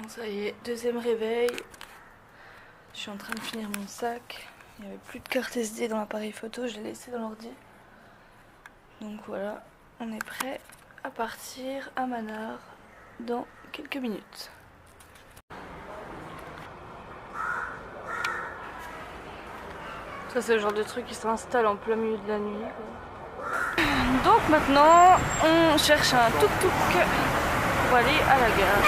Bon, ça y est, deuxième réveil. Je suis en train de finir mon sac. Il n'y avait plus de carte SD dans l'appareil photo, je l'ai laissé dans l'ordi. Donc voilà, on est prêt à partir à Mannar dans quelques minutes. Ça c'est le genre de truc qui s'installe en plein milieu de la nuit, quoi. Donc maintenant, on cherche un tuk-tuk pour aller à la gare.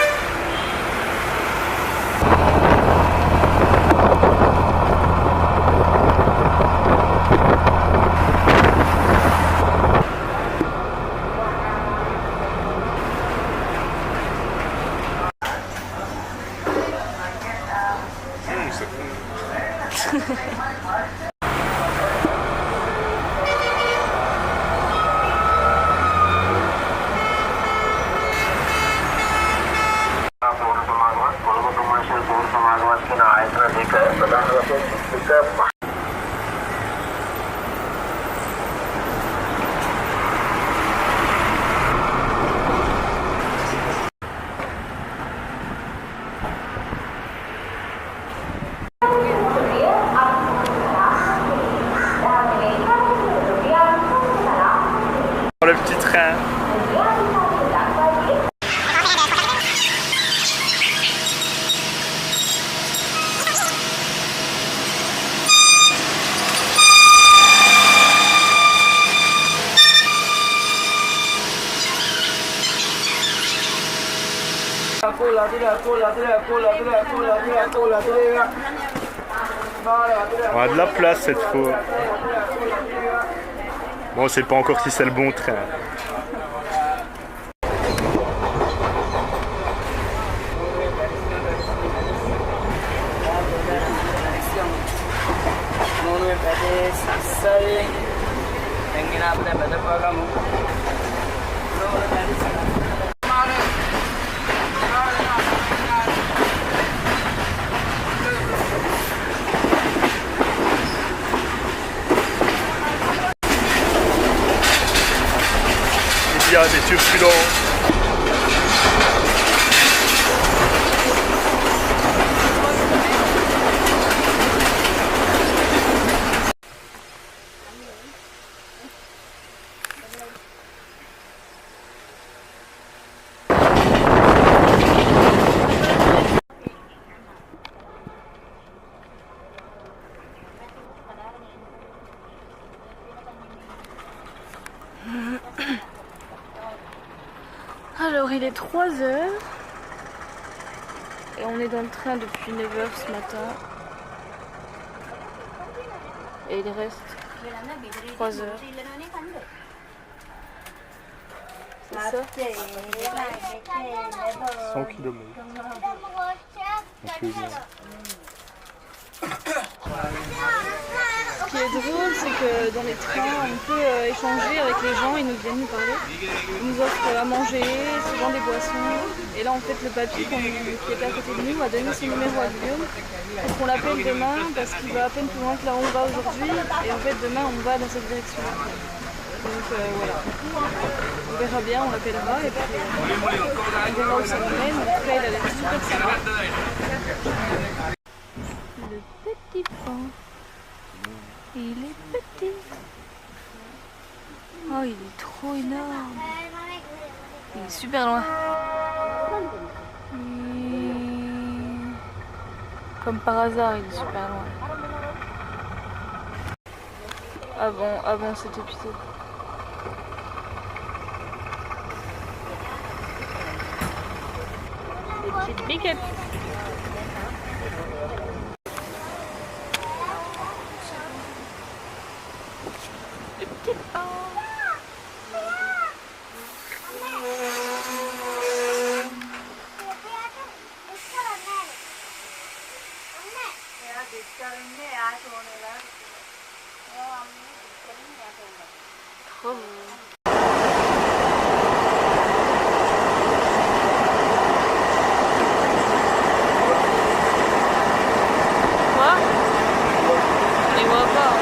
Le petit train. On a de la place cette fois. Bon, on sait pas encore si c'est le bon train. Il y a des turbulences. Alors il est 3h et on est dans le train depuis 9h ce matin et il reste 3h. C'est ça? 100 km. Ce qui est drôle, c'est que dans les trains, on peut échanger avec les gens, ils nous viennent nous parler. Ils nous offrent à manger, souvent des boissons. Et là, en fait, le papy qui était à côté de nous a donné son numéro à Guillaume pour qu'on l'appelle demain parce qu'il va à peine plus loin que là où on va aujourd'hui. Et en fait, demain, on va dans cette direction. Donc voilà. On verra bien, on l'appellera et puis on verra où ça nous mène. En tout cas, il a l'air super sympa. Le petit pain. Il est petit. Oh, il est trop énorme. Il est super loin. Comme par hasard, il est super loin. Avant c'était piteux. Les petites biquettes. Le petit pain. Trop bon. Quoi? On les voit pas.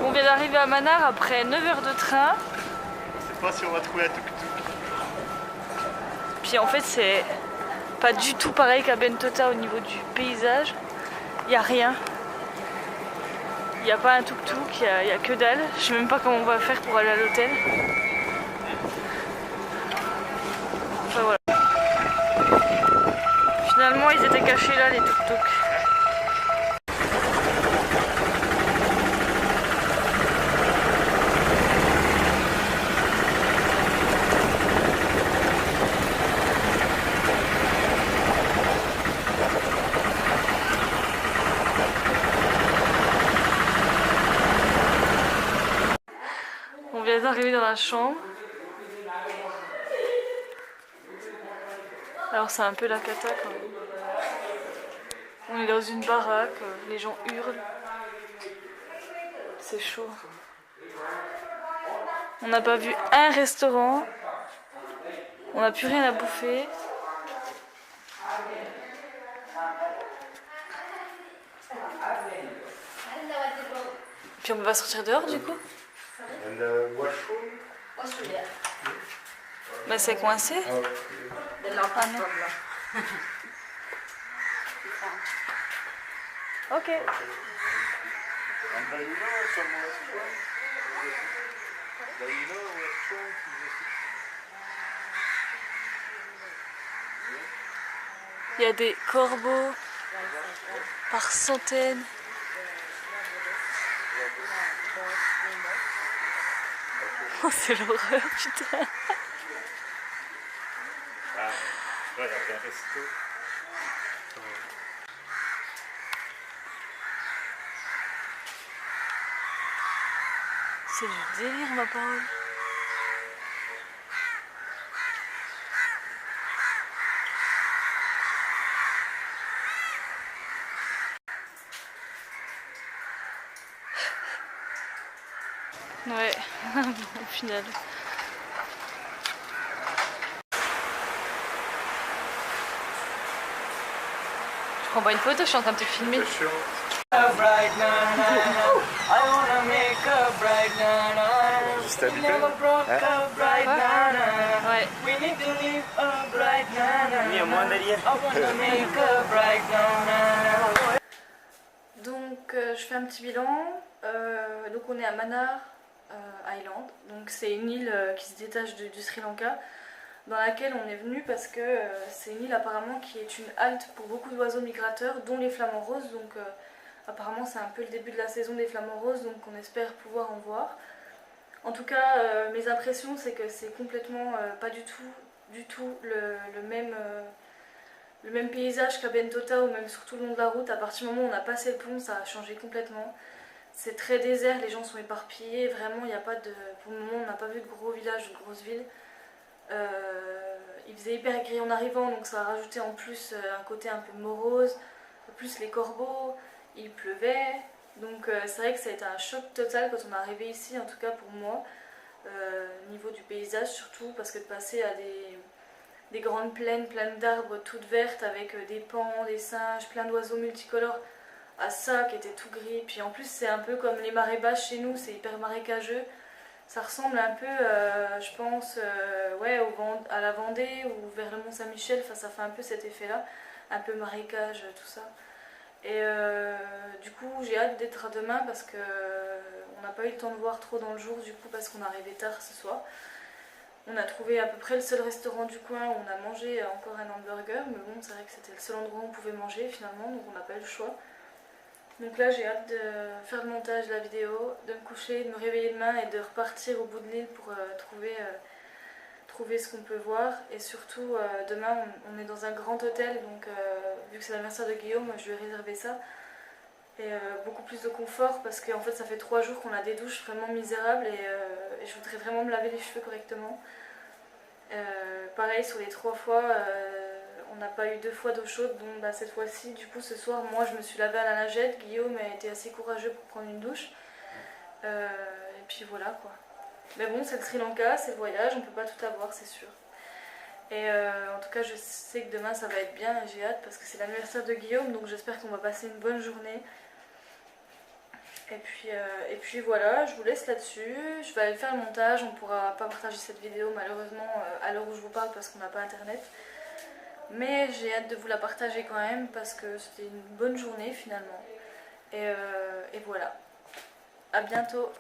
On vient d'arriver à Mannar après 9 heures de train. Je sais pas si on va trouver un tuk-tuk. Puis en fait c'est pas du tout pareil qu'à Bentota au niveau du paysage. Il n'y a rien. Il n'y a pas un tuk-tuk, il n'y a que dalle. Je sais même pas comment on va faire pour aller à l'hôtel. Enfin voilà. Finalement ils étaient cachés là les tuk-tuk. On vient d'arriver dans la chambre. Alors c'est un peu la cata quand même. On est dans une baraque, les gens hurlent. C'est chaud. On n'a pas vu un restaurant. On n'a plus rien à bouffer. Puis on peut pas sortir dehors du coup. Bah c'est coincé. Ah non. Ok. Il y a des corbeaux par centaines. Oh, c'est l'horreur, putain. Ouais, il y a plein de resto. C'est du délire, ma parole. Ouais, au final. Je prends pas une photo, je suis en train de te filmer. C'est chiant. Juste habité. Ouais. Donc je fais un petit bilan. Donc on est à Mannar Island. Donc c'est une île qui se détache du Sri Lanka, dans laquelle on est venu parce que c'est une île apparemment qui est une halte pour beaucoup d'oiseaux migrateurs, dont les flamants roses. Donc apparemment c'est un peu le début de la saison des flamants roses, donc on espère pouvoir en voir. En tout cas, mes impressions c'est que c'est complètement pas du tout le même paysage qu'à Bentota, ou même sur tout le long de la route. À partir du moment où on a passé le pont, ça a changé complètement. C'est très désert, les gens sont éparpillés, vraiment il n'y a pas de... Pour le moment on n'a pas vu de gros villages ou de grosses villes. Il faisait hyper gris en arrivant, donc ça a rajouté en plus un côté un peu morose, plus les corbeaux, il pleuvait, donc c'est vrai que ça a été un choc total quand on est arrivé ici, en tout cas pour moi, niveau du paysage surtout, parce que de passer à des grandes plaines pleines d'arbres toutes vertes avec des paons, des singes, plein d'oiseaux multicolores, à ça qui était tout gris. Puis en plus c'est un peu comme les marées basses chez nous, c'est hyper marécageux. Ça ressemble un peu, je pense, ouais, à la Vendée ou vers le Mont-Saint-Michel. Enfin, ça fait un peu cet effet-là, un peu marécage, tout ça. Et du coup, j'ai hâte d'être à demain parce que on n'a pas eu le temps de voir trop dans le jour, du coup, parce qu'on est arrivé tard ce soir. On a trouvé à peu près le seul restaurant du coin où on a mangé encore un hamburger, mais bon, c'est vrai que c'était le seul endroit où on pouvait manger finalement, donc on n'a pas eu le choix. Donc là j'ai hâte de faire le montage de la vidéo, de me coucher, de me réveiller demain et de repartir au bout de l'île pour trouver ce qu'on peut voir. Et surtout demain on est dans un grand hôtel, donc vu que c'est l'anniversaire de Guillaume, je vais réserver ça. Et beaucoup plus de confort parce qu'en fait ça fait 3 jours qu'on a des douches vraiment misérables et je voudrais vraiment me laver les cheveux correctement. Pareil sur les 3 fois, on n'a pas eu 2 fois d'eau chaude, donc bah, cette fois-ci, du coup ce soir, moi je me suis lavée à la nagette, Guillaume a été assez courageux pour prendre une douche. Et puis voilà quoi. Mais bon, c'est le Sri Lanka, c'est le voyage, on peut pas tout avoir, c'est sûr. Et en tout cas, je sais que demain ça va être bien et j'ai hâte parce que c'est l'anniversaire de Guillaume, donc j'espère qu'on va passer une bonne journée. Et puis voilà, je vous laisse là-dessus. Je vais aller faire le montage, on ne pourra pas partager cette vidéo malheureusement à l'heure où je vous parle parce qu'on n'a pas internet. Mais j'ai hâte de vous la partager quand même parce que c'était une bonne journée finalement. Et voilà, à bientôt.